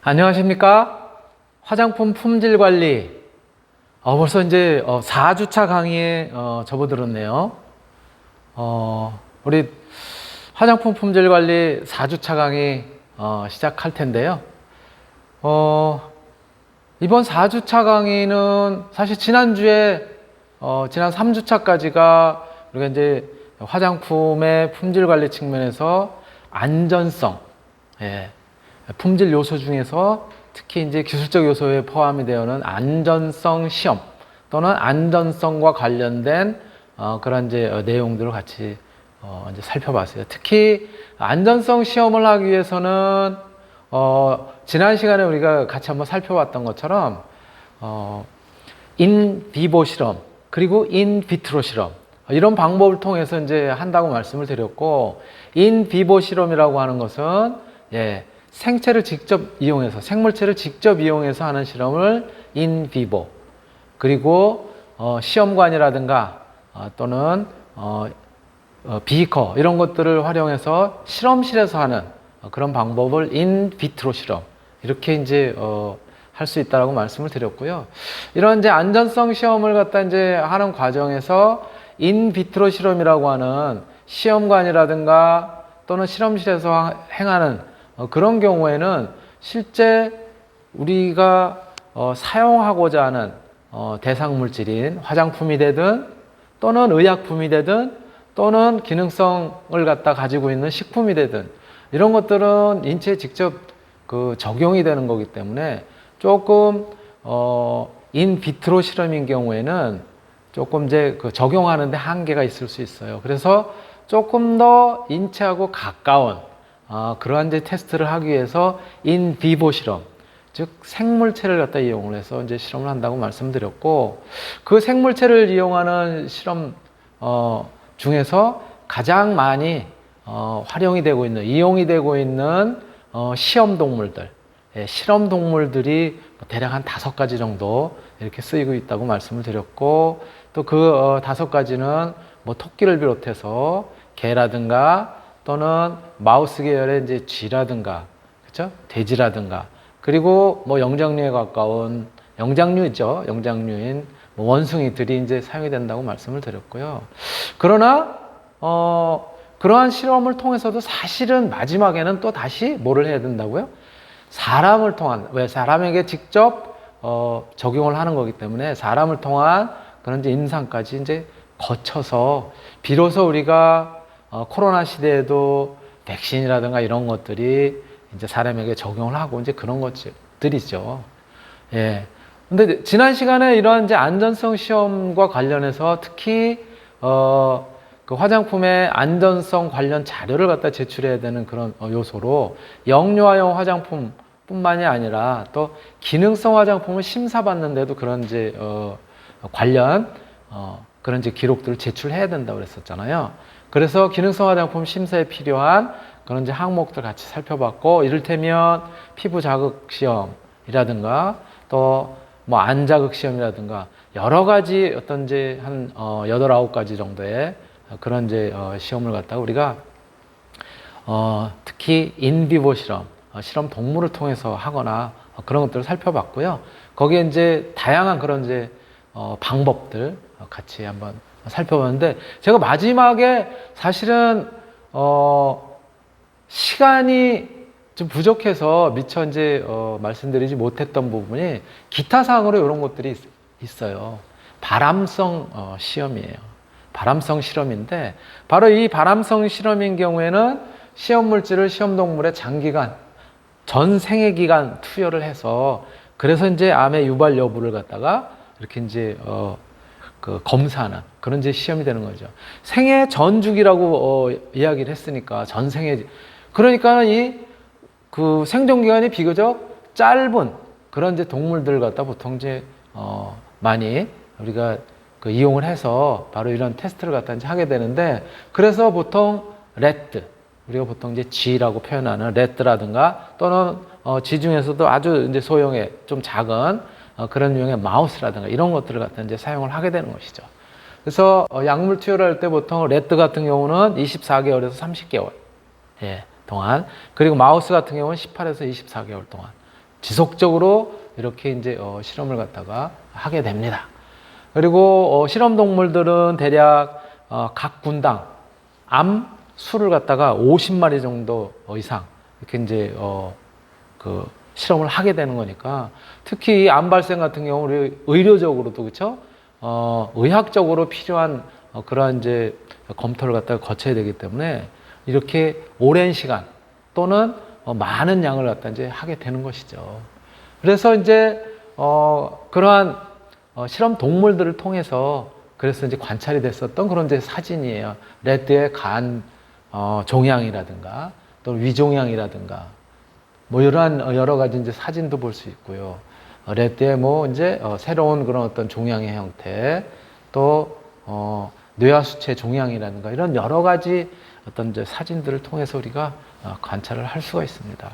안녕하십니까? 화장품 품질 관리. 벌써 이제 4주차 강의에 접어들었네요. 우리 화장품 품질 관리 4주차 강의 시작할 텐데요. 이번 4주차 강의는 사실 지난주에 지난 3주차까지가 우리가 이제 화장품의 품질 관리 측면에서 안전성, 품질 요소 중에서 특히 이제 기술적 요소에 포함이 되어있는 안전성 시험 또는 안전성과 관련된 그런 이제 내용들을 같이 이제 살펴봤어요. 특히 안전성 시험을 하기 위해서는 지난 시간에 우리가 같이 한번 살펴봤던 것처럼 인비보 실험 그리고 인비트로 실험 이런 방법을 통해서 이제 한다고 말씀을 드렸고, 인비보 실험이라고 하는 것은 생체를 직접 이용해서, 생물체를 직접 이용해서 하는 실험을 인비보, 그리고 시험관이라든가 또는 비커 이런 것들을 활용해서 실험실에서 하는 그런 방법을 인비트로 실험, 이렇게 이제 할 수 있다라고 말씀을 드렸고요. 이런 이제 안전성 시험을 갖다 이제 하는 과정에서 인비트로 실험이라고 하는 시험관이라든가 또는 실험실에서 행하는 그런 경우에는 실제 우리가 사용하고자 하는 대상 물질인 화장품이 되든 또는 의약품이 되든 또는 기능성을 갖다 가지고 있는 식품이 되든 이런 것들은 인체에 직접 적용이 되는 거기 때문에 조금 인비트로 실험인 경우에는 조금 이제 적용하는데 한계가 있을 수 있어요. 그래서 조금 더 인체하고 가까운 그러한 이제 테스트를 하기 위해서 인비보 실험, 즉 생물체를 갖다 이용을 해서 이제 실험을 한다고 말씀드렸고, 그 생물체를 이용하는 실험 중에서 가장 많이 활용이 되고 있는, 이용이 되고 있는 시험 동물들, 실험 동물들이 대략 한 5가지 정도 이렇게 쓰이고 있다고 말씀을 드렸고, 또 그 5가지는 뭐 토끼를 비롯해서 개라든가 또는 마우스 계열의 이제 쥐라든가, 그렇죠? 돼지라든가, 그리고 뭐 영장류에 가까운 영장류죠. 영장류인 뭐 원숭이들이 이제 사용이 된다고 말씀을 드렸고요. 그러나 그러한 실험을 통해서도 사실은 마지막에는 또 다시 뭐를 해야 된다고요? 사람을 통한, 왜 사람에게 직접 적용을 하는 거기 때문에 사람을 통한 그런 이제 임상까지 이제 거쳐서 비로소 우리가 코로나 시대에도 백신이라든가 이런 것들이 이제 사람에게 적용을 하고 이제 그런 것들이죠. 예. 근데 지난 시간에 이런 이제 안전성 시험과 관련해서 특히 그 화장품의 안전성 관련 자료를 갖다 제출해야 되는 그런 요소로 영유아용 화장품 뿐만이 아니라 또 기능성 화장품을 심사받는데도 그런 이제 관련 그런 이제 기록들을 제출해야 된다고 그랬었잖아요. 그래서 기능성 화장품 심사에 필요한 그런 이제 항목들 같이 살펴봤고, 이를테면 피부 자극 시험이라든가 또 뭐 안 자극 시험이라든가 여러 가지 어떤 이제 한 8, 9가지 정도의 그런 이제 시험을 갖다가 우리가 특히 인비보 실험, 실험 동물을 통해서 하거나 그런 것들을 살펴봤고요. 거기에 이제 다양한 그런 이제 방법들 같이 한번 살펴봤는데, 제가 마지막에 사실은 시간이 좀 부족해서 미처 이제 말씀드리지 못했던 부분이 기타 사항으로 이런 것들이 있어요. 바람성 시험이에요. 바람성 실험인데, 바로 이 바람성 실험인 경우에는 시험 물질을 시험 동물에 장기간 전 생애 기간 투여를 해서, 그래서 이제 암의 유발 여부를 갖다가 이렇게 이제 검사하는 그런 이제 시험이 되는 거죠. 생애 전주기라고 이야기를 했으니까 전 생애, 그러니까 그 생존 기간이 비교적 짧은 그런 이제 동물들 갖다 보통 이제 많이 우리가 이용을 해서 바로 이런 테스트를 갖다 이제 하게 되는데, 그래서 보통 래트, 우리가 보통 이제 쥐라고 표현하는 래트라든가 또는 쥐 중에서도 아주 이제 소형의 좀 작은 그런 유형의 마우스라든가 이런 것들을 갖다 이제 사용을 하게 되는 것이죠. 그래서 약물 투여를 할 때 보통 래트 같은 경우는 24개월에서 30개월 동안, 그리고 마우스 같은 경우는 18에서 24개월 동안 지속적으로 이렇게 이제 실험을 갖다가 하게 됩니다. 그리고 실험 동물들은 대략 각 군당 암 수를 갖다가 50마리 정도 이상 이렇게 이제 그 실험을 하게 되는 거니까, 특히 이 암 발생 같은 경우 우리 의료적으로도 그렇죠, 의학적으로 필요한 그러한 이제 검토를 갖다가 거쳐야 되기 때문에 이렇게 오랜 시간 또는 많은 양을 갖다 이제 하게 되는 것이죠. 그래서 이제 그러한 실험 동물들을 통해서 그래서 이제 관찰이 됐었던 그런 이제 사진이에요. 래트의 간 종양이라든가 또 위종양이라든가 뭐 이러한 여러 가지 이제 사진도 볼 수 있고요. 래트의 뭐 이제 새로운 그런 어떤 종양의 형태, 또 뇌하수체 종양이라든가 이런 여러 가지 어떤 이제 사진들을 통해서 우리가 관찰을 할 수가 있습니다.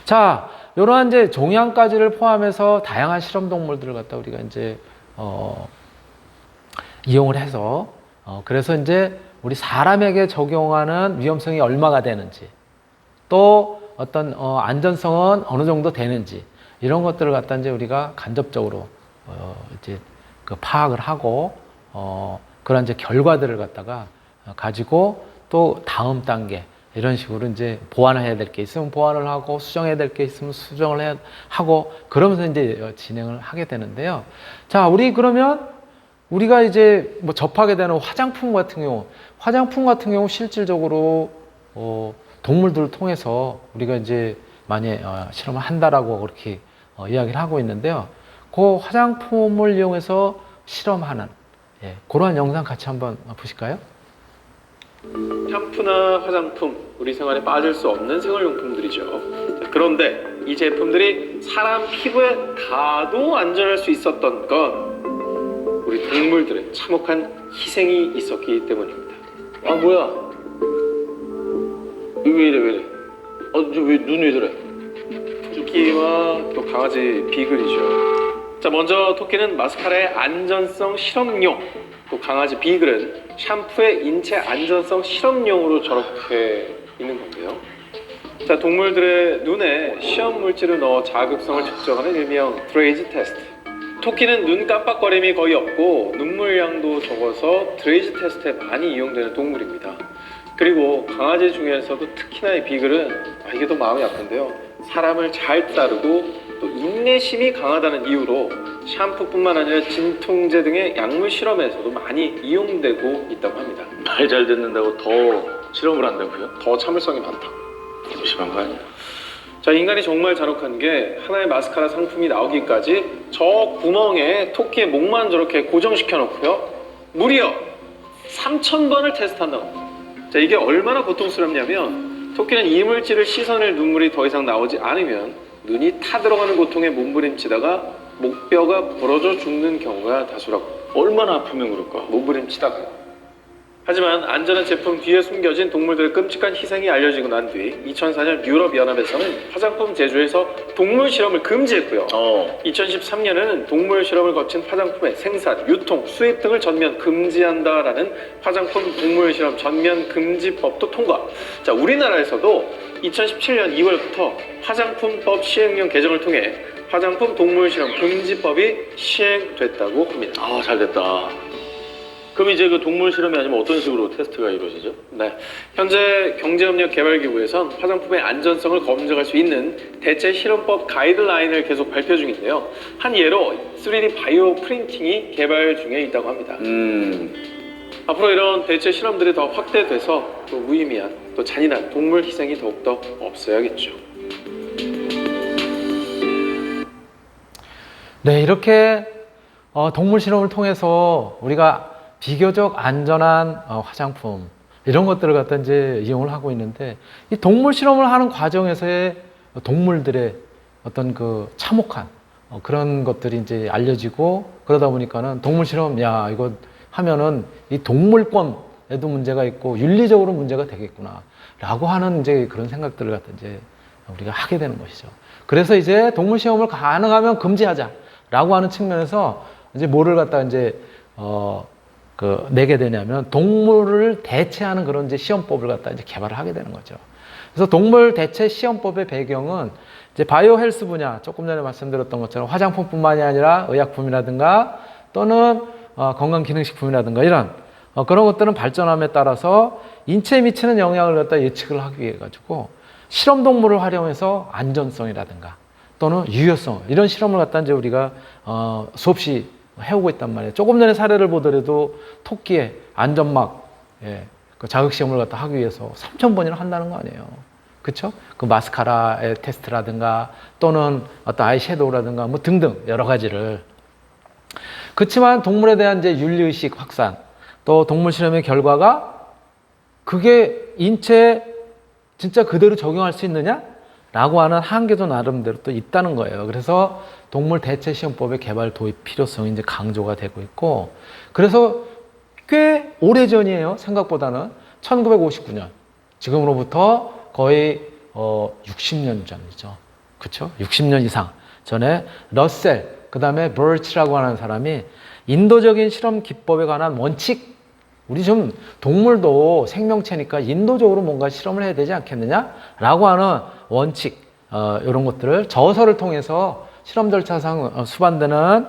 자, 이러한 이제 종양까지를 포함해서 다양한 실험 동물들을 갖다 우리가 이제 이용을 해서 그래서 이제 우리 사람에게 적용하는 위험성이 얼마가 되는지, 또 어떤 안전성은 어느 정도 되는지, 이런 것들을 갖다 이제 우리가 간접적으로 이제 그 파악을 하고 그런 이제 결과들을 갖다가 가지고 또 다음 단계 이런 식으로 이제 보완을 해야 될 게 있으면 보완을 하고, 수정해야 될 게 있으면 수정을 하고, 그러면서 이제 진행을 하게 되는데요. 자, 그러면 우리가 이제 뭐 접하게 되는 화장품 같은 경우 실질적으로 동물들을 통해서 우리가 이제 많이 실험을 한다라고 그렇게 이야기를 하고 있는데요. 그 화장품을 이용해서 실험하는 그러한 영상 같이 한번 보실까요? 샴푸나 화장품, 우리 생활에 빠질 수 없는 생활용품들이죠. 자, 그런데 이 제품들이 사람 피부에 닿아도 안전할 수 있었던 건 우리 동물들의 참혹한 희생이 있었기 때문입니다. 아 뭐야? 왜 이래? 저 왜 눈 왜 저래? 토끼와 또 강아지 비글이죠. 자, 먼저 토끼는 마스카라의 안전성 실험용, 또 강아지 비글은 샴푸의 인체 안전성 실험용으로 저렇게 있는 건데요. 자, 동물들의 눈에 시험 물질을 넣어 자극성을 측정하는 일명 드레이즈 테스트. 토끼는 눈 깜빡거림이 거의 없고 눈물량도 적어서 드레이즈 테스트에 많이 이용되는 동물입니다. 그리고 강아지 중에서도 특히나 이 비글은 이게 더 마음이 아픈데요, 사람을 잘 따르고 또 인내심이 강하다는 이유로 샴푸뿐만 아니라 진통제 등의 약물 실험에서도 많이 이용되고 있다고 합니다. 말 잘 듣는다고 더 실험을 한다고요? 더 참을성이 많다. 좀 심한 거 아니야? 자, 인간이 정말 잔혹한 게 하나의 마스카라 상품이 나오기까지 저 구멍에 토끼의 목만 저렇게 고정시켜 놓고요, 무려 3,000번을 테스트한다고 합니다. 자, 이게 얼마나 고통스럽냐면 토끼는 이물질을 씻어낼 눈물이 더 이상 나오지 않으면 눈이 타들어가는 고통에 몸부림치다가 목뼈가 부러져 죽는 경우가 다수라고. 얼마나 아프면 그럴까? 몸부림치다가요. 하지만 안전한 제품 뒤에 숨겨진 동물들의 끔찍한 희생이 알려지고 난 뒤 2004년 유럽연합에서는 화장품 제조에서 동물 실험을 금지했고요. 2013년에는 동물 실험을 거친 화장품의 생산, 유통, 수입 등을 전면 금지한다라는 화장품 동물 실험 전면 금지법도 통과. 자, 우리나라에서도 2017년 2월부터 화장품법 시행령 개정을 통해 화장품 동물 실험 금지법이 시행됐다고 합니다. 아, 잘 됐다. 그럼 이제 그 동물 실험이 아니면 어떤 식으로 테스트가 이루어지죠? 네, 현재 경제협력개발기구에선 화장품의 안전성을 검증할 수 있는 대체 실험법 가이드라인을 계속 발표 중인데요. 한 예로 3D 바이오 프린팅이 개발 중에 있다고 합니다. 앞으로 이런 대체 실험들이 더 확대돼서 또 무의미한 또 잔인한 동물 희생이 더욱더 없어야겠죠. 네, 이렇게 동물 실험을 통해서 우리가 비교적 안전한 화장품 이런 것들을 갖다 이제 이용을 하고 있는데, 이 동물 실험을 하는 과정에서의 동물들의 어떤 그 참혹한 그런 것들이 이제 알려지고, 그러다 보니까는 동물 실험, 야, 이거 하면은 이 동물권에도 문제가 있고 윤리적으로 문제가 되겠구나라고 하는 이제 그런 생각들을 갖다 이제 우리가 하게 되는 것이죠. 그래서 이제 동물 시험을 가능하면 금지하자라고 하는 측면에서 이제 뭐를 갖다 이제 내게 되냐면 동물을 대체하는 그런 이제 시험법을 갖다 이제 개발을 하게 되는 거죠. 그래서 동물 대체 시험법의 배경은 이제 바이오 헬스 분야, 조금 전에 말씀드렸던 것처럼 화장품뿐만이 아니라 의약품이라든가 또는 건강기능식품이라든가 이런 그런 것들은 발전함에 따라서 인체에 미치는 영향을 갖다 예측을 하기 위해 가지고 실험 동물을 활용해서 안전성이라든가 또는 유효성 이런 실험을 갖다 이제 우리가 수없이 해오고 있단 말이에요. 조금 전에 사례를 보더라도 토끼의 안전막 그 자극 시험을 갖다 하기 위해서 3,000번이나 한다는 거 아니에요. 그렇죠? 그 마스카라의 테스트라든가 또는 어떤 아이섀도우라든가 뭐 등등 여러 가지를. 그렇지만 동물에 대한 이제 윤리의식 확산 또 동물 실험의 결과가 그게 인체에 진짜 그대로 적용할 수 있느냐? 라고 하는 한계도 나름대로 또 있다는 거예요. 그래서 동물 대체 시험법의 개발 도입 필요성이 이제 강조가 되고 있고, 그래서 꽤 오래전이에요. 생각보다는 1959년. 지금으로부터 거의 60년 전이죠. 그렇죠? 60년 이상 전에 러셀, 그 다음에 버치라고 하는 사람이 인도적인 실험 기법에 관한 원칙, 우리 좀 동물도 생명체니까 인도적으로 뭔가 실험을 해야 되지 않겠느냐라고 하는 원칙, 이런 것들을 저서를 통해서 실험 절차상 수반되는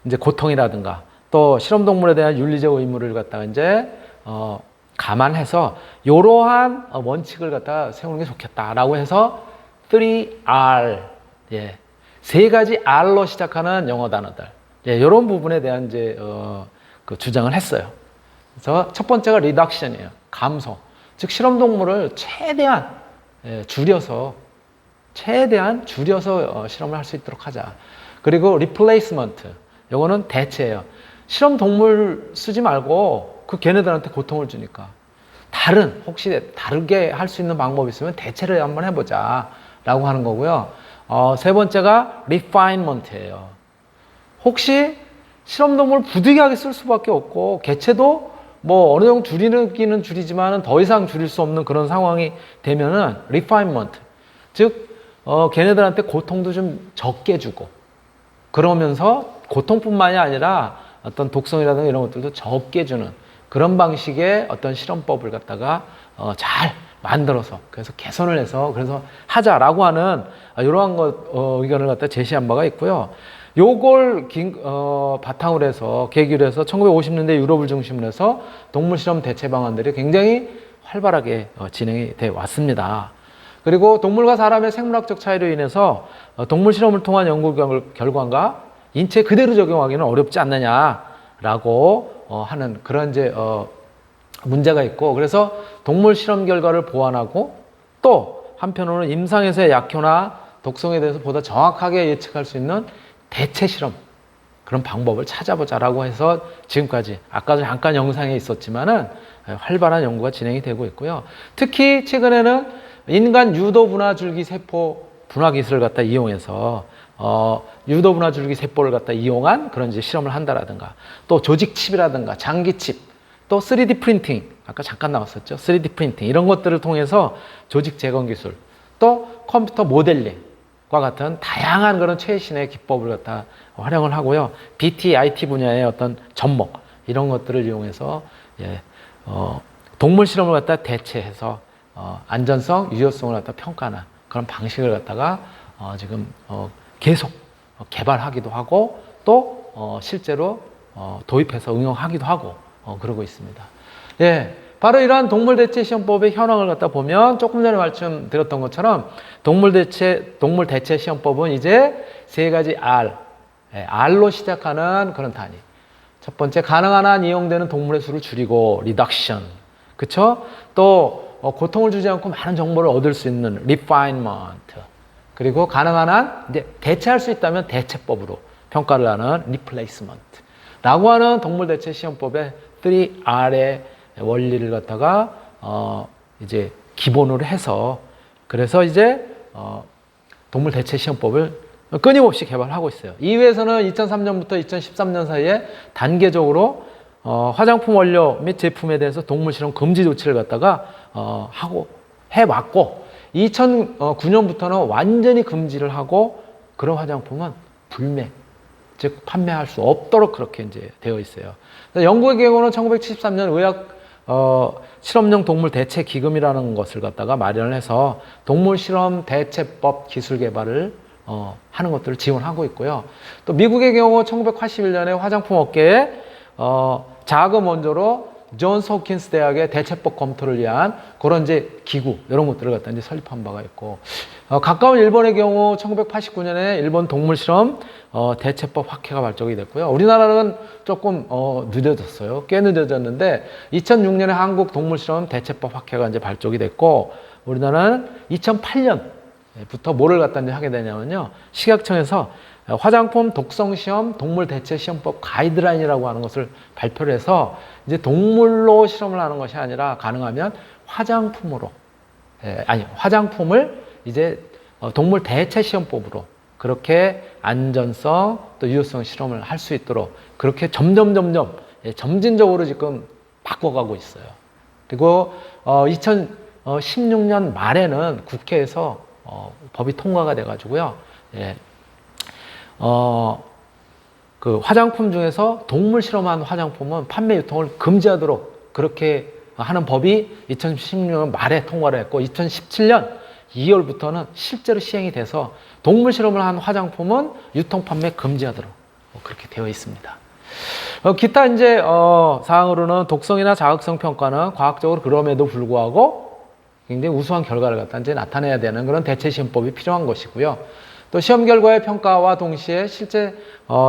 이제 고통이라든가 또 실험 동물에 대한 윤리적 의무를 갖다가 이제 감안해서 이러한 원칙을 갖다 세우는 게 좋겠다라고 해서 3R, 예, 세 가지 R로 시작하는 영어 단어들, 예, 이런 부분에 대한 이제 그 주장을 했어요. 그래서 첫 번째가 리덕션이에요. 감소. 즉 실험 동물을 최대한 줄여서 실험을 할 수 있도록 하자. 그리고 리플레이스먼트. 요거는 대체예요. 실험 동물 쓰지 말고 그 걔네들한테 고통을 주니까 혹시 다르게 할 수 있는 방법이 있으면 대체를 한번 해보자 라고 하는 거고요. 세 번째가 리파인먼트예요. 혹시 실험동물 부득이하게 쓸 수밖에 없고 개체도 뭐 어느 정도 줄이기는 줄이지만 더 이상 줄일 수 없는 그런 상황이 되면은 리파인먼트, 즉 걔네들한테 고통도 좀 적게 주고 그러면서 고통뿐만이 아니라 어떤 독성이라든가 이런 것들도 적게 주는 그런 방식의 어떤 실험법을 갖다가 잘 만들어서 그래서 개선을 해서 그래서 하자라고 하는 이러한 의견을 갖다 제시한 바가 있고요. 요걸 바탕으로 해서 계기로 해서 1950년대 유럽을 중심으로 해서 동물 실험 대체 방안들이 굉장히 활발하게 진행이 돼 왔습니다. 그리고 동물과 사람의 생물학적 차이로 인해서 동물 실험을 통한 연구 결과가 인체에 그대로 적용하기는 어렵지 않느냐라고 하는 그런 이제 문제가 있고, 그래서 동물 실험 결과를 보완하고 또 한편으로는 임상에서의 약효나 독성에 대해서 보다 정확하게 예측할 수 있는 대체 실험 그런 방법을 찾아보자라고 해서 지금까지 아까도 잠깐 영상에 있었지만은 활발한 연구가 진행이 되고 있고요. 특히 최근에는 인간 유도 분화줄기 세포 분화 기술을 갖다 이용해서 유도 분화줄기 세포를 갖다 이용한 그런 이제 실험을 한다라든가 또 조직 칩이라든가 장기 칩 또 3D 프린팅 아까 잠깐 나왔었죠. 3D 프린팅 이런 것들을 통해서 조직 재건 기술 또 컴퓨터 모델링 과 같은 다양한 그런 최신의 기법을 갖다 활용을 하고요. BT, IT 분야의 어떤 접목 이런 것들을 이용해서 동물 실험을 갖다 대체해서 안전성, 유효성을 갖다 평가하는 그런 방식을 갖다가 지금 계속 개발하기도 하고 또 실제로 도입해서 응용하기도 하고 그러고 있습니다. 예. 바로 이러한 동물 대체 시험법의 현황을 갖다 보면 조금 전에 말씀드렸던 것처럼 동물 대체 시험법은 이제 세 가지 R로 시작하는 그런 단위. 첫 번째, 가능한 한 이용되는 동물의 수를 줄이고 리덕션, 그렇죠? 또 고통을 주지 않고 많은 정보를 얻을 수 있는 리파인먼트. 그리고 가능한 한 이제 대체할 수 있다면 대체법으로 평가를 하는 리플레이스먼트라고 하는 동물 대체 시험법의 3R의 원리를 갖다가 이제 기본으로 해서 그래서 이제 동물 대체 시험법을 끊임없이 개발하고 있어요. 이외에서는 2003년부터 2013년 사이에 단계적으로 화장품 원료 및 제품에 대해서 동물 실험 금지 조치를 갖다가 하고 해왔고 2009년부터는 완전히 금지를 하고 그런 화장품은 불매, 즉 판매할 수 없도록 그렇게 이제 되어 있어요. 영국의 경우는 1973년 의약 실험용 동물 대체 기금이라는 것을 갖다가 마련을 해서 동물 실험 대체법 기술 개발을 하는 것들을 지원하고 있고요. 또 미국의 경우 1981년에 화장품 업계에 자금 원조로 존스 홉킨스 대학의 대체법 검토를 위한 그런 이제 기구 이런 것들을 갖다 이제 설립한 바가 있고, 가까운 일본의 경우 1989년에 일본 동물 실험 대체법 학회가 발족이 됐고요. 우리나라는 조금 늦어졌어요. 꽤 늦어졌는데 2006년에 한국 동물 실험 대체법 학회가 이제 발족이 됐고, 우리나라는 2008년부터 뭐를 갖다 이제 하게 되냐면요, 식약청에서 화장품 독성 시험 동물 대체 시험법 가이드라인이라고 하는 것을 발표를 해서 이제 동물로 실험을 하는 것이 아니라 가능하면 화장품으로, 화장품을 이제 동물 대체 시험법으로 그렇게 안전성 또 유효성 실험을 할 수 있도록 그렇게 점진적으로 지금 바꿔가고 있어요. 그리고 2016년 말에는 국회에서 법이 통과가 돼 가지고요. 그 화장품 중에서 동물 실험한 화장품은 판매 유통을 금지하도록 그렇게 하는 법이 2016년 말에 통과를 했고, 2017년 2월부터는 실제로 시행이 돼서 동물 실험을 한 화장품은 유통 판매 금지하도록 그렇게 되어 있습니다. 기타 이제 사항으로는 독성이나 자극성 평가는 과학적으로 그럼에도 불구하고 굉장히 우수한 결과를 갖다 이제 나타내야 되는 그런 대체 시험법이 필요한 것이고요. 또 시험 결과의 평가와 동시에 실제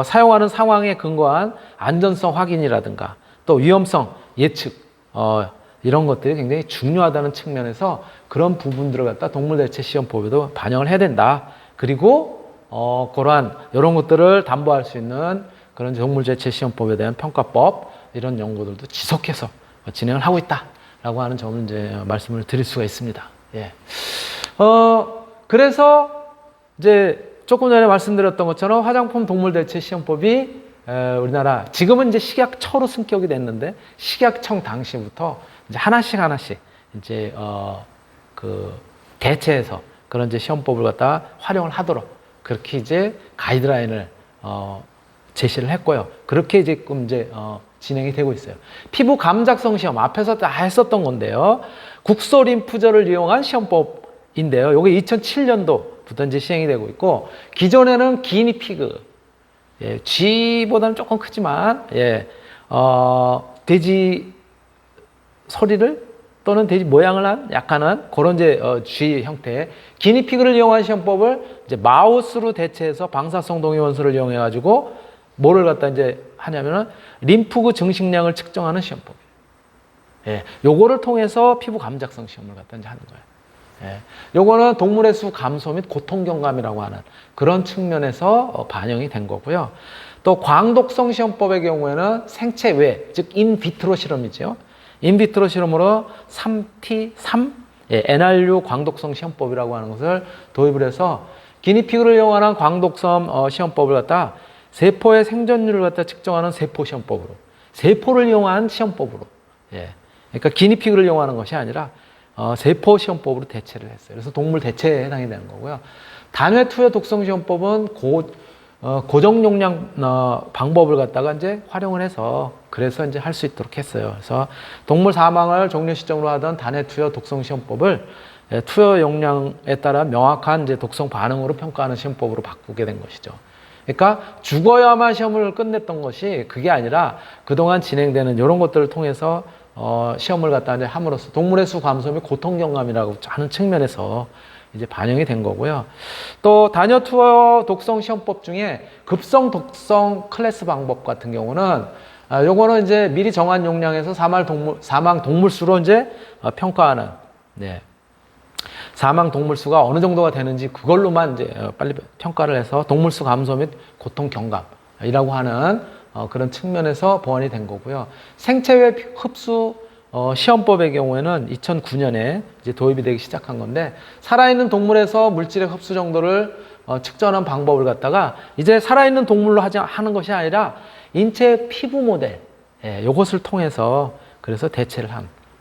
사용하는 상황에 근거한 안전성 확인이라든가 또 위험성 예측 이런 것들이 굉장히 중요하다는 측면에서 그런 부분들을 갖다 동물 대체 시험법에도 반영을 해야 된다. 그리고 그러한 이런 것들을 담보할 수 있는 그런 동물 대체 시험법에 대한 평가법 이런 연구들도 지속해서 진행을 하고 있다라고 하는 점을 이제 말씀을 드릴 수가 있습니다. 예. 그래서 이제 조금 전에 말씀드렸던 것처럼 화장품 동물 대체 시험법이 우리나라 지금은 이제 식약처로 승격이 됐는데 식약청 당시부터 이제 하나씩 이제 그 대체해서 그런 이제 시험법을 갖다 활용을 하도록 그렇게 이제 가이드라인을 제시를 했고요. 그렇게 지금 이제 진행이 되고 있어요. 피부 감작성 시험 앞에서 다 했었던 건데요. 국소 림프절을 이용한 시험법인데요. 요게 2007년도부터 이제 시행이 되고 있고, 기존에는 기니피그, 쥐보다는 조금 크지만, 돼지 소리를 또는 돼지 모양을 한 약간은 그런 이제 쥐 형태의 기니피그를 이용한 시험법을 이제 마우스로 대체해서 방사성 동위원소를 이용해 가지고 뭐를 갖다 이제 하냐면은 림프구 증식량을 측정하는 시험법이에요. 요거를 통해서 피부 감작성 시험을 갖다 이제 하는 거예요. 요거는 동물의 수 감소 및 고통 경감이라고 하는 그런 측면에서 반영이 된 거고요. 또 광독성 시험법의 경우에는 생체 외, 즉 인비트로 실험이죠. 인비트로 실험으로 3T3 NR6 광독성 시험법이라고 하는 것을 도입을 해서 기니피그를 이용한 광독성 시험법을 갖다 세포의 생존율을 갖다 측정하는 세포 시험법으로, 세포를 이용한 시험법으로, 그러니까 기니피그를 이용하는 것이 아니라 세포 시험법으로 대체를 했어요. 그래서 동물 대체에 해당이 되는 거고요. 단회 투여 독성 시험법은 고정 용량 방법을 갖다가 이제 활용을 해서 그래서 이제 할 수 있도록 했어요. 그래서 동물 사망을 종료 시점으로 하던 단회 투여 독성 시험법을 투여 용량에 따라 명확한 이제 독성 반응으로 평가하는 시험법으로 바꾸게 된 것이죠. 그러니까 죽어야만 시험을 끝냈던 것이 그게 아니라 그동안 진행되는 이런 것들을 통해서 시험을 갖다 이제 함으로써 동물의 수 감소 및 고통 경감이라고 하는 측면에서 이제 반영이 된 거고요. 또 단여 투어 독성 시험법 중에 급성 독성 클래스 방법 같은 경우는 요거는 이제 미리 정한 용량에서 사망 동물 수로 이제 평가하는, 사망 동물 수가 어느 정도가 되는지 그걸로만 이제 빨리 평가를 해서 동물 수 감소 및 고통 경감이라고 하는 그런 측면에서 보완이 된 거고요. 생체외 흡수 시험법의 경우에는 2009년에 이제 도입이 되기 시작한 건데, 살아있는 동물에서 물질의 흡수 정도를 측정하는 방법을 갖다가 이제 살아있는 동물로 하는 것이 아니라 인체 피부 모델, 요것을 통해서 그래서 대체를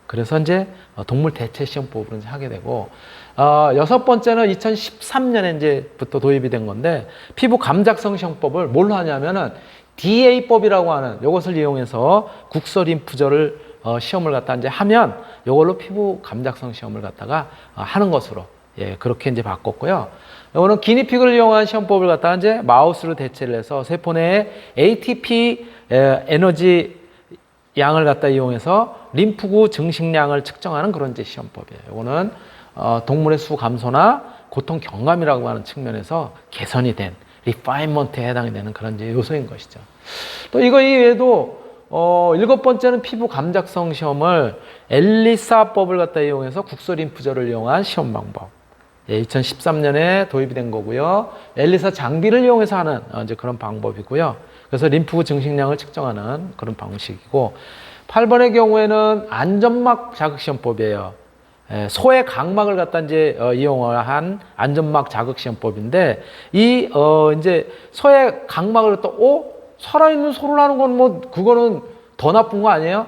그래서 이제 동물 대체 시험법으로 이제 하게 되고, 여섯 번째는 2013년에 이제부터 도입이 된 건데, 피부 감작성 시험법을 뭘로 하냐면은 DA법이라고 하는 요것을 이용해서 국소 림프절을 시험을 갖다 이제 하면 이걸로 피부 감작성 시험을 갖다가 하는 것으로 그렇게 이제 바꿨고요. 이거는 기니피그를 이용한 시험법을 갖다가 이제 마우스로 대체를 해서 세포 내에 ATP 에너지 양을 갖다 이용해서 림프구 증식량을 측정하는 그런 이제 시험법이에요. 이거는 동물의 수 감소나 고통 경감이라고 하는 측면에서 개선이 된 리파인먼트에 해당이 되는 그런 이제 요소인 것이죠. 또 이거 이외에도 7번째는 피부 감작성 시험을 엘리사법을 갖다 이용해서 국소림프절을 이용한 시험 방법. 2013년에 도입이 된 거고요. 엘리사 장비를 이용해서 하는 이제 그런 방법이고요. 그래서 림프구 증식량을 측정하는 그런 방식이고, 8번의 경우에는 안점막 자극시험법이에요. 소의 각막을 갖다 이제 이용한 안점막 자극시험법인데, 이 이제 소의 각막을 갖다 살아있는 소를 하는 건 뭐 그거는 더 나쁜 거 아니에요?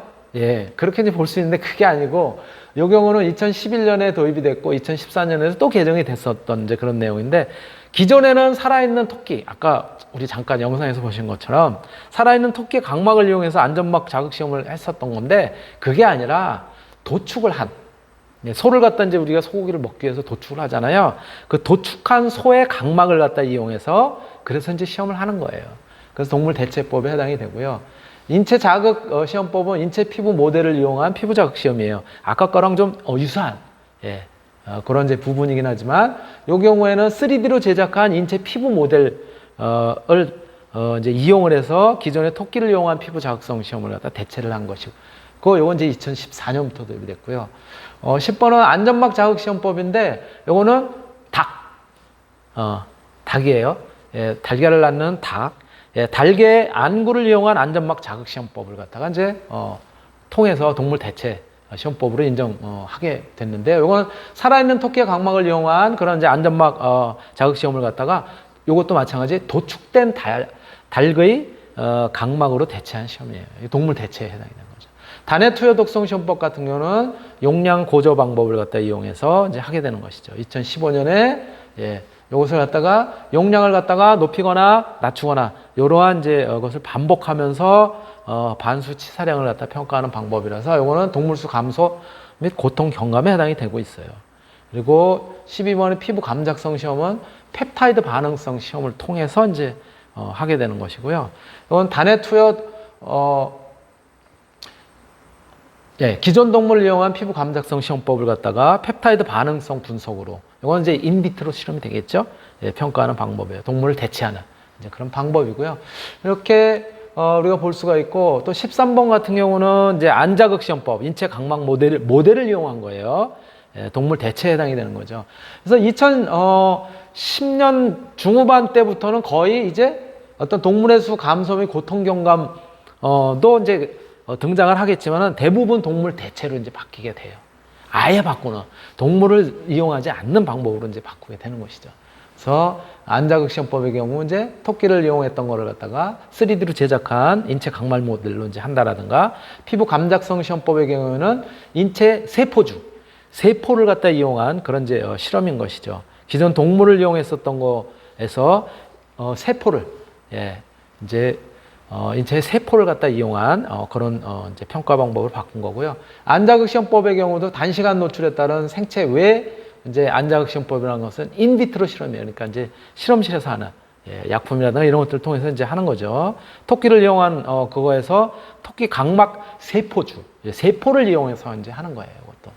그렇게 이제 볼 수 있는데 그게 아니고, 이 경우는 2011년에 도입이 됐고 2014년에도 또 개정이 됐었던 이제 그런 내용인데, 기존에는 살아있는 토끼, 아까 우리 잠깐 영상에서 보신 것처럼 살아있는 토끼의 각막을 이용해서 안점막 자극 시험을 했었던 건데, 그게 아니라 도축을 한 소를 갖다 이제 우리가 소고기를 먹기 위해서 도축을 하잖아요. 그 도축한 소의 각막을 갖다 이용해서 그래서 이제 시험을 하는 거예요. 그래서 동물 대체법에 해당이 되고요. 인체 자극 시험법은 인체 피부 모델을 이용한 피부 자극 시험이에요. 아까 거랑 좀 유사한 그런 이제 부분이긴 하지만, 이 경우에는 3D로 제작한 인체 피부 모델을 이제 이용을 해서 기존의 토끼를 이용한 피부 자극성 시험을 갖다 대체를 한 것이고, 요건 이제 2014년부터 도입이 됐고요. 10번은 안점막 자극 시험법인데, 요거는 닭이에요. 달걀을 낳는 닭. 달개의 안구를 이용한 안점막 자극 시험법을 갖다가 이제 통해서 동물 대체 시험법으로 인정하게 됐는데, 이거는 살아있는 토끼의 각막을 이용한 그런 이제 안점막 자극 시험을 갖다가 이것도 마찬가지 도축된 닭의 각막으로 대체한 시험이에요. 동물 대체에 해당이 되는 거죠. 단해 투여 독성 시험법 같은 경우는 용량 고조 방법을 갖다 이용해서 이제 하게 되는 것이죠. 2015년에 이것을 갖다가 용량을 갖다가 높이거나 낮추거나 이러한 이제 것을 반복하면서 반수 치사량을 갖다 평가하는 방법이라서 이거는 동물수 감소 및 고통 경감에 해당이 되고 있어요. 그리고 12번의 피부 감작성 시험은 펩타이드 반응성 시험을 통해서 이제 하게 되는 것이고요. 이건 단해 투여 기존 동물을 이용한 피부 감작성 시험법을 갖다가 펩타이드 반응성 분석으로, 이건 이제 인비트로 실험이 되겠죠. 평가하는 방법이에요. 동물을 대체하는 이제 그런 방법이고요. 이렇게 우리가 볼 수가 있고, 또 13번 같은 경우는 이제 안자극 시험법, 인체 각막 모델을 이용한 거예요. 동물 대체에 해당이 되는 거죠. 그래서 2010년 중후반 때부터는 거의 이제 어떤 동물의 수 감소 및 고통 경감도 이제 등장을 하겠지만은 대부분 동물 대체로 이제 바뀌게 돼요. 아예 바꾸는, 동물을 이용하지 않는 방법으로 이제 바꾸게 되는 것이죠. 그래서 안자극 시험법의 경우 이제 토끼를 이용했던 거를 갖다가 3D로 제작한 인체 각막 모델로 이제 한다라든가, 피부 감작성 시험법의 경우에는 인체 세포를 갖다 이용한 그런 이제 실험인 것이죠. 기존 동물을 이용했었던 거에서 세포를 이제 인체의 세포를 갖다 이용한 그런 이제 평가 방법을 바꾼 거고요. 안자극 시험법의 경우도 단시간 노출에 따른 생체 외 이제 안자극 시험법이라는 것은 인비트로 실험이에요. 그러니까 이제 실험실에서 하는 약품이라든가 이런 것들을 통해서 이제 하는 거죠. 토끼를 이용한 그거에서 토끼 각막 세포를 이용해서 이제 하는 거예요. 이것도.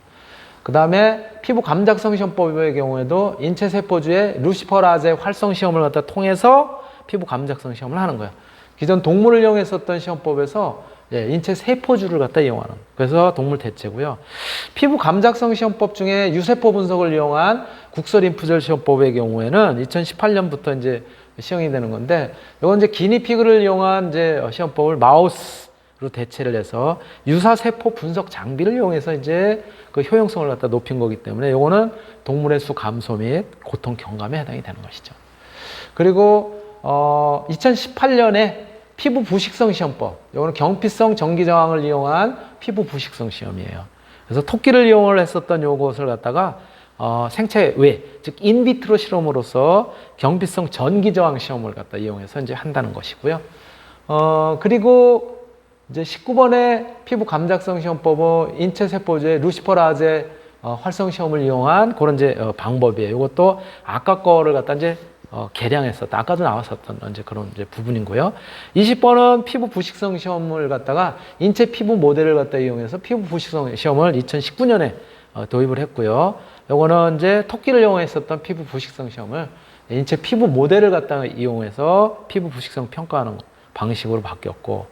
그 다음에 피부 감작성 시험법의 경우에도 인체 세포주의 루시퍼라제 활성 시험을 갖다 통해서 피부 감작성 시험을 하는 거예요. 기존 동물을 이용했었던 시험법에서 인체 세포주를 갖다 이용하는, 그래서 동물 대체고요. 피부 감작성 시험법 중에 유세포 분석을 이용한 국소림프절 시험법의 경우에는 2018년부터 이제 시행이 되는 건데, 이건 이제 기니피그를 이용한 이제 시험법을 마우스로 대체를 해서 유사세포 분석 장비를 이용해서 이제 그 효용성을 갖다 높인 거기 때문에 이거는 동물의 수 감소 및 고통 경감에 해당이 되는 것이죠. 그리고 2018년에 피부 부식성 시험법, 이거는 경피성 전기 저항을 이용한 피부 부식성 시험이에요. 그래서 토끼를 이용을 했었던 요것을 갖다가 생체 외, 즉 인비트로 실험으로서 경피성 전기 저항 시험을 갖다 이용해서 이제 한다는 것이고요. 그리고 이제 19번의 피부 감작성 시험법은 인체세포제 루시퍼라제 활성 시험을 이용한 그런 이제 방법이에요. 이것도 아까 거를 갖다 이제 개량했었다. 아까도 나왔었던 이제 그런 이제 부분이고요. 20번은 피부 부식성 시험을 갖다가 인체 피부 모델을 갖다 이용해서 피부 부식성 시험을 2019년에 도입을 했고요. 요거는 이제 토끼를 이용했었던 피부 부식성 시험을 인체 피부 모델을 갖다가 이용해서 피부 부식성 평가하는 방식으로 바뀌었고,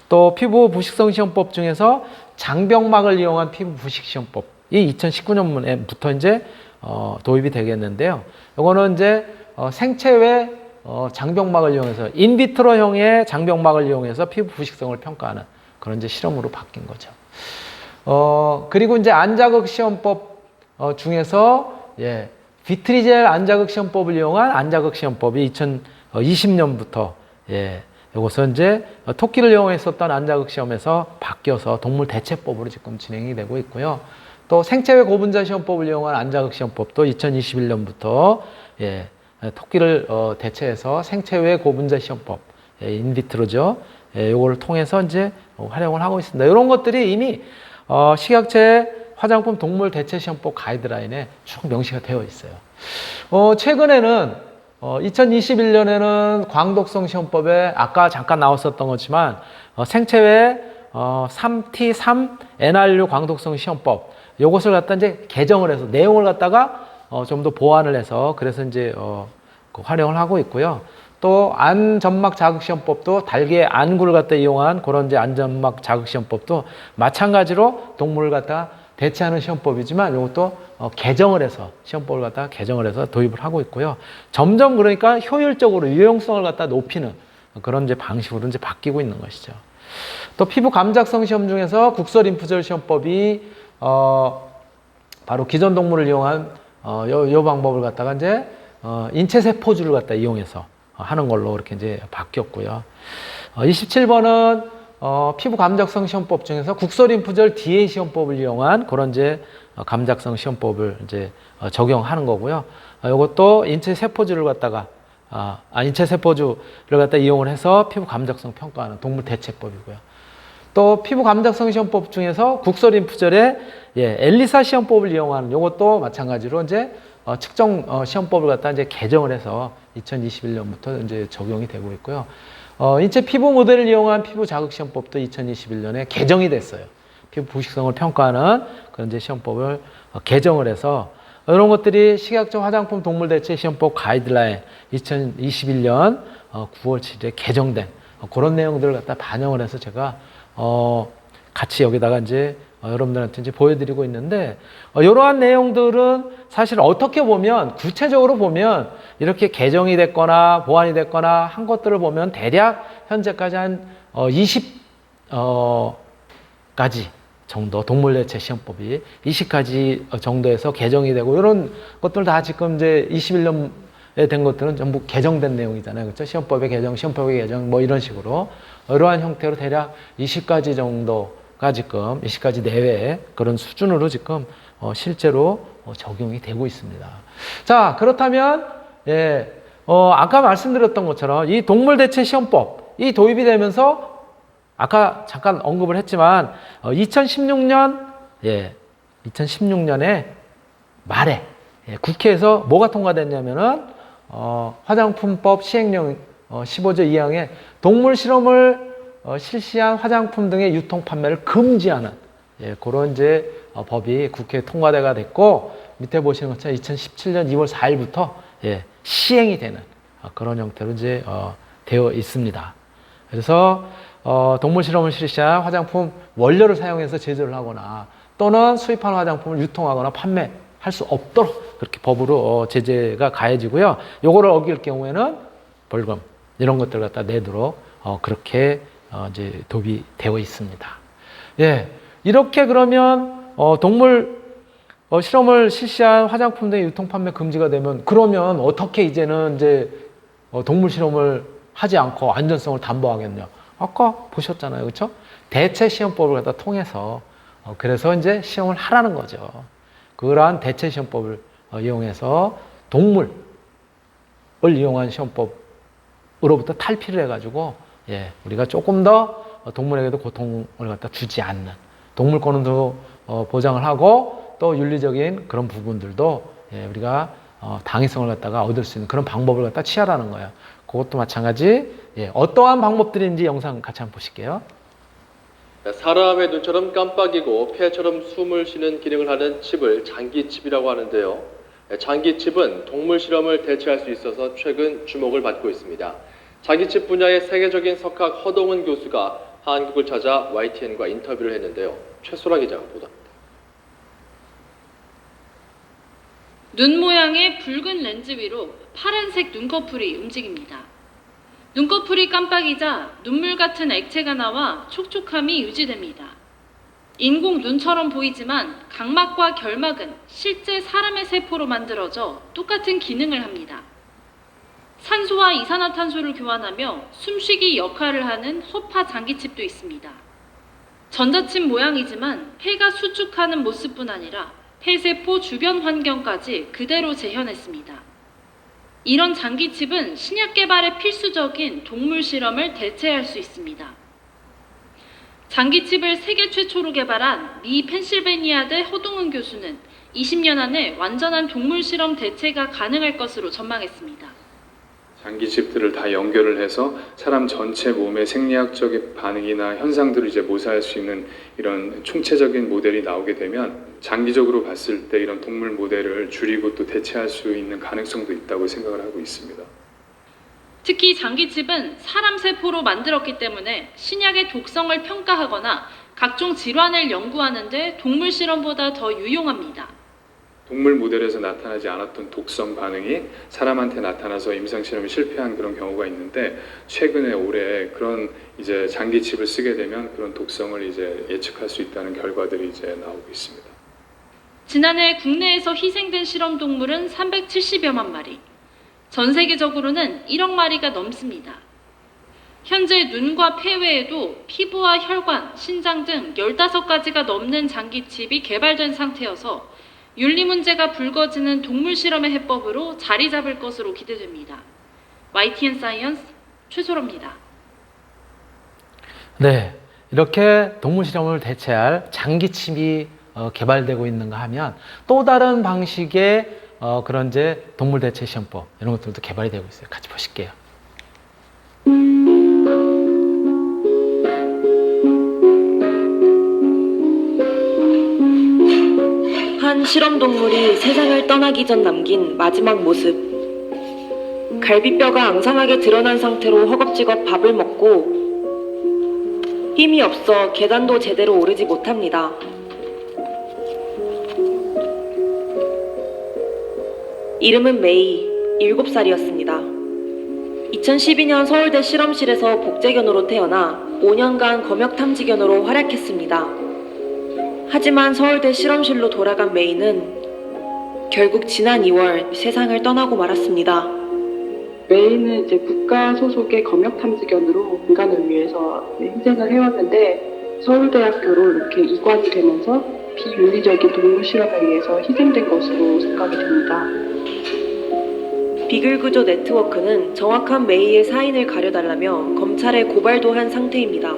또 피부 부식성 시험법 중에서 장벽막을 이용한 피부 부식 시험법이 2019년부터 이제 도입이 되겠는데요. 요거는 이제 생체외 장벽막을 이용해서 인비트로형의 장벽막을 이용해서 피부 부식성을 평가하는 그런 이제 실험으로 바뀐 거죠. 그리고 이제 안자극 시험법 중에서 비트리젤 안자극 시험법을 이용한 안자극 시험법이 2020년부터 이것은 이제 토끼를 이용했었던 안자극 시험에서 바뀌어서 동물 대체법으로 지금 진행이 되고 있고요. 또 생체외 고분자 시험법을 이용한 안자극 시험법도 2021년부터 토끼를 대체해서 생체외 고분자 시험법, 인비트로죠. 이거를 통해서 이제 활용을 하고 있습니다. 이런 것들이 이미 식약처의 화장품 동물 대체 시험법 가이드라인에 쭉 명시가 되어 있어요. 최근에는 2021년에는 광독성 시험법에 아까 잠깐 나왔었던 거지만 생체외 3T3NR6 광독성 시험법 요것을 갖다 이제 개정을 해서 내용을 갖다가 좀 더 보완을 해서 그래서 이제 활용을 하고 있고요. 또 안점막 자극 시험법도 달걀 안구를 갖다 이용한 그런 이제 안점막 자극 시험법도 마찬가지로 동물을 갖다 대체하는 시험법이지만 이것도 개정을 해서 시험법을 갖다 개정을 해서 도입을 하고 있고요. 점점 그러니까 효율적으로 유용성을 갖다 높이는 그런 이제 방식으로 이제 바뀌고 있는 것이죠. 또 피부 감작성 시험 중에서 국소림프절 시험법이 바로 기존 동물을 이용한 요 방법을 갖다가 이제 인체 세포주를 갖다 이용해서 하는 걸로 이렇게 이제 바뀌었고요. 27번은 피부 감작성 시험법 중에서 국소림프절 DA 시험법을 이용한 그런 이제 감작성 시험법을 이제 적용하는 거고요. 이것도 인체 세포주를 갖다가 인체 세포주를 갖다 이용을 해서 피부 감작성 평가하는 동물 대체법이고요. 또 피부 감작성 시험법 중에서 국소림프절의 엘리사 시험법을 이용하는 이것도 마찬가지로 이제 측정 시험법을 갖다 이제 개정을 해서 2021년부터 이제 적용이 되고 있고요. 인체 피부 모델을 이용한 피부 자극 시험법도 2021년에 개정이 됐어요. 피부 부식성을 평가하는 그런 이제 시험법을 개정을 해서 이런 것들이 식약처 화장품 동물 대체 시험법 가이드라인 2021년 9월 7일에 개정된 그런 내용들을 갖다 반영을 해서 제가 같이 여기다가 이제 여러분들한테 이제 보여드리고 있는데 이러한 내용들은 사실 어떻게 보면 구체적으로 보면 이렇게 개정이 됐거나 보완이 됐거나 한 것들을 보면 대략 현재까지 한 20가지 정도 동물 대체 시험법이 20가지 정도에서 개정이 되고 이런 것들 다 지금 이제 21년에 된 것들은 전부 개정된 내용이잖아요. 그렇죠? 시험법의 개정, 시험법의 개정 뭐 이런 식으로 이러한 형태로 대략 20가지 정도가 지금 20가지 내외의 그런 수준으로 지금 실제로 적용이 되고 있습니다. 자, 그렇다면 아까 말씀드렸던 것처럼 이 동물 대체 시험법이 도입이 되면서 아까 잠깐 언급을 했지만 2016년에 말에 국회에서 뭐가 통과됐냐면은 화장품법 시행령 15조 2항에 동물 실험을 실시한 화장품 등의 유통 판매를 금지하는 그런 이제 법이 국회에 통과가 됐고 밑에 보시는 것처럼 2017년 2월 4일부터 시행이 되는 그런 형태로 이제 되어 있습니다. 그래서 동물 실험을 실시한 화장품 원료를 사용해서 제조를 하거나 또는 수입한 화장품을 유통하거나 판매할 수 없도록 그렇게 법으로 제재가 가해지고요. 요거를 어길 경우에는 벌금 이런 것들 갖다 내도록 그렇게 이제 도입이 되어 있습니다. 이렇게 그러면 동물 실험을 실시한 화장품 등의 유통 판매 금지가 되면 그러면 어떻게 이제는 이제 동물 실험을 하지 않고 안전성을 담보하겠냐? 아까 보셨잖아요, 그렇죠? 대체 시험법을 갖다 통해서 그래서 이제 시험을 하라는 거죠. 그러한 대체 시험법을 이용해서 동물을 이용한 시험법으로부터 탈피를 해가지고 우리가 조금 더 동물에게도 고통을 갖다 주지 않는 동물권도 보장을 하고 또 윤리적인 그런 부분들도 우리가 당위성을 갖다가 얻을 수 있는 그런 방법을 갖다 취하라는 거예요. 그것도 마찬가지 어떠한 방법들인지 영상 같이 한번 보실게요. 사람의 눈처럼 깜빡이고 폐처럼 숨을 쉬는 기능을 하는 칩을 장기칩이라고 하는데요. 장기칩은 동물 실험을 대체할 수 있어서 최근 주목을 받고 있습니다. 장기칩 분야의 세계적인 석학 허동은 교수가 한국을 찾아 YTN과 인터뷰를 했는데요. 최소라 기자가 보도합니다. 눈 모양의 붉은 렌즈 위로 파란색 눈꺼풀이 움직입니다. 눈꺼풀이 깜빡이자 눈물 같은 액체가 나와 촉촉함이 유지됩니다. 인공 눈처럼 보이지만 각막과 결막은 실제 사람의 세포로 만들어져 똑같은 기능을 합니다. 산소와 이산화탄소를 교환하며 숨쉬기 역할을 하는 허파 장기칩도 있습니다. 전자칩 모양이지만 폐가 수축하는 모습뿐 아니라 폐세포 주변 환경까지 그대로 재현했습니다. 이런 장기칩은 신약 개발에 필수적인 동물 실험을 대체할 수 있습니다. 장기칩을 세계 최초로 개발한 미 펜실베니아대 허동은 교수는 20년 안에 완전한 동물 실험 대체가 가능할 것으로 전망했습니다. 장기칩들을 다 연결을 해서 사람 전체 몸의 생리학적인 반응이나 현상들을 이제 모사할 수 있는 이런 총체적인 모델이 나오게 되면 장기적으로 봤을 때 이런 동물 모델을 줄이고 또 대체할 수 있는 가능성도 있다고 생각을 하고 있습니다. 특히 장기칩은 사람 세포로 만들었기 때문에 신약의 독성을 평가하거나 각종 질환을 연구하는 데 동물 실험보다 더 유용합니다. 동물 모델에서 나타나지 않았던 독성 반응이 사람한테 나타나서 임상 실험이 실패한 그런 경우가 있는데 최근에 올해 그런 이제 장기칩을 쓰게 되면 그런 독성을 이제 예측할 수 있다는 결과들이 이제 나오고 있습니다. 지난해 국내에서 희생된 실험 동물은 370여만 마리, 전 세계적으로는 1억 마리가 넘습니다. 현재 눈과 폐 외에도 피부와 혈관, 신장 등 15가지가 넘는 장기칩이 개발된 상태여서 윤리 문제가 불거지는 동물 실험의 해법으로 자리 잡을 것으로 기대됩니다. YTN 사이언스 최소로입니다. 네, 이렇게 동물 실험을 대체할 장기칩이 개발되고 있는가 하면 또 다른 방식의 그런 이제 동물 대체 시험법 이런 것들도 개발이 되고 있어요. 같이 보실게요. 한 실험 동물이 세상을 떠나기 전 남긴 마지막 모습. 갈비뼈가 앙상하게 드러난 상태로 허겁지겁 밥을 먹고 힘이 없어 계단도 제대로 오르지 못합니다. 이름은 메이, 7살이었습니다. 2012년 서울대 실험실에서 복제견으로 태어나 5년간 검역 탐지견으로 활약했습니다. 하지만 서울대 실험실로 돌아간 메이는 결국 지난 2월 세상을 떠나고 말았습니다. 메이는 이제 국가 소속의 검역 탐지견으로 인간을 위해서 희생을 해왔는데 서울대학교로 이렇게 이관이 되면서 비윤리적인 동물 실험에 의해서 희생된 것으로 생각이 됩니다. 비글 구조 네트워크는 정확한 메이의 사인을 가려달라며 검찰에 고발도 한 상태입니다.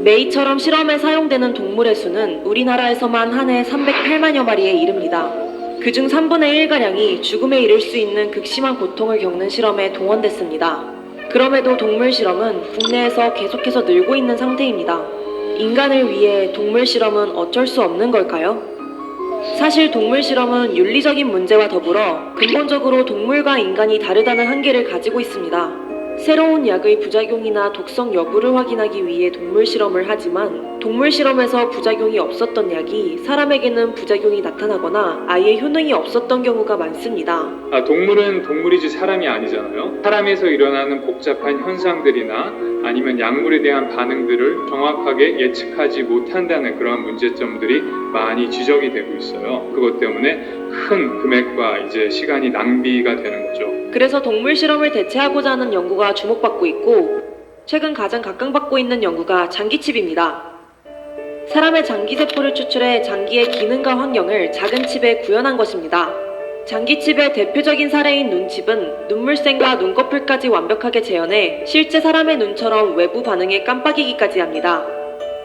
메이처럼 실험에 사용되는 동물의 수는 우리나라에서만 한 해 308만여 마리에 이릅니다. 그중 3분의 1가량이 죽음에 이를 수 있는 극심한 고통을 겪는 실험에 동원됐습니다. 그럼에도 동물 실험은 국내에서 계속해서 늘고 있는 상태입니다. 인간을 위해 동물 실험은 어쩔 수 없는 걸까요? 사실 동물 실험은 윤리적인 문제와 더불어 근본적으로 동물과 인간이 다르다는 한계를 가지고 있습니다. 새로운 약의 부작용이나 독성 여부를 확인하기 위해 동물 실험을 하지만 동물 실험에서 부작용이 없었던 약이 사람에게는 부작용이 나타나거나 아예 효능이 없었던 경우가 많습니다. 동물은 동물이지 사람이 아니잖아요. 사람에서 일어나는 복잡한 현상들이나 아니면 약물에 대한 반응들을 정확하게 예측하지 못한다는 그런 문제점들이 많이 지적이 되고 있어요. 그것 때문에 큰 금액과 이제 시간이 낭비가 되는 거죠. 그래서 동물 실험을 대체하고자 하는 연구가 주목받고 있고 최근 가장 각광받고 있는 연구가 장기칩입니다. 사람의 장기세포를 추출해 장기의 기능과 환경을 작은 칩에 구현한 것입니다. 장기칩의 대표적인 사례인 눈칩은 눈물샘과 눈꺼풀까지 완벽하게 재현해 실제 사람의 눈처럼 외부 반응에 깜빡이기까지 합니다.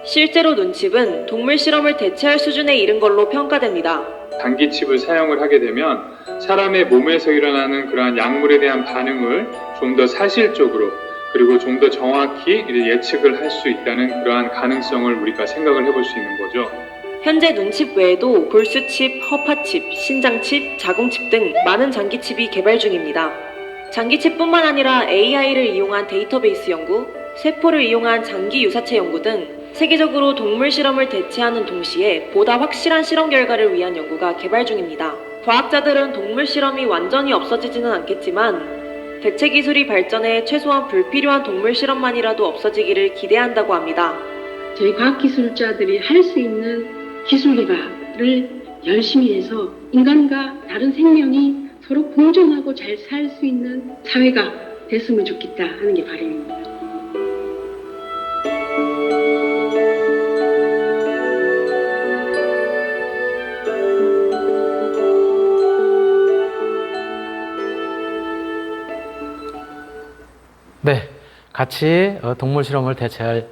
실제로 눈칩은 동물 실험을 대체할 수준에 이른 걸로 평가됩니다. 단기칩을 사용을 하게 되면 사람의 몸에서 일어나는 그러한 약물에 대한 반응을 좀 더 사실적으로 그리고 좀 더 정확히 예측을 할 수 있다는 그러한 가능성을 우리가 생각을 해볼 수 있는 거죠. 현재 눈칩 외에도 볼수칩, 허파칩, 신장칩, 자궁칩 등 많은 장기칩이 개발 중입니다. 장기칩뿐만 아니라 AI를 이용한 데이터베이스 연구, 세포를 이용한 장기 유사체 연구 등 세계적으로 동물 실험을 대체하는 동시에 보다 확실한 실험 결과를 위한 연구가 개발 중입니다. 과학자들은 동물 실험이 완전히 없어지지는 않겠지만 대체 기술이 발전해 최소한 불필요한 동물 실험만이라도 없어지기를 기대한다고 합니다. 저희 과학기술자들이 할 수 있는 기술 개발을 열심히 해서 인간과 다른 생명이 서로 공존하고 잘 살 수 있는 사회가 됐으면 좋겠다 하는 게 바람입니다. 네, 같이 동물 실험을 대체할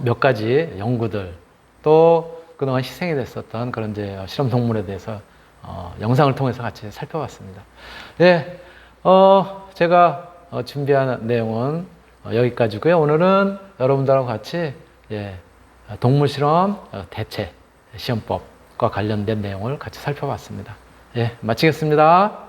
몇 가지 연구들, 또 그동안 희생이 됐었던 그런 이제 실험 동물에 대해서 영상을 통해서 같이 살펴봤습니다. 네, 제가 준비한 내용은 여기까지고요. 오늘은 여러분들하고 같이 동물 실험 대체 시험법과 관련된 내용을 같이 살펴봤습니다. 예, 마치겠습니다.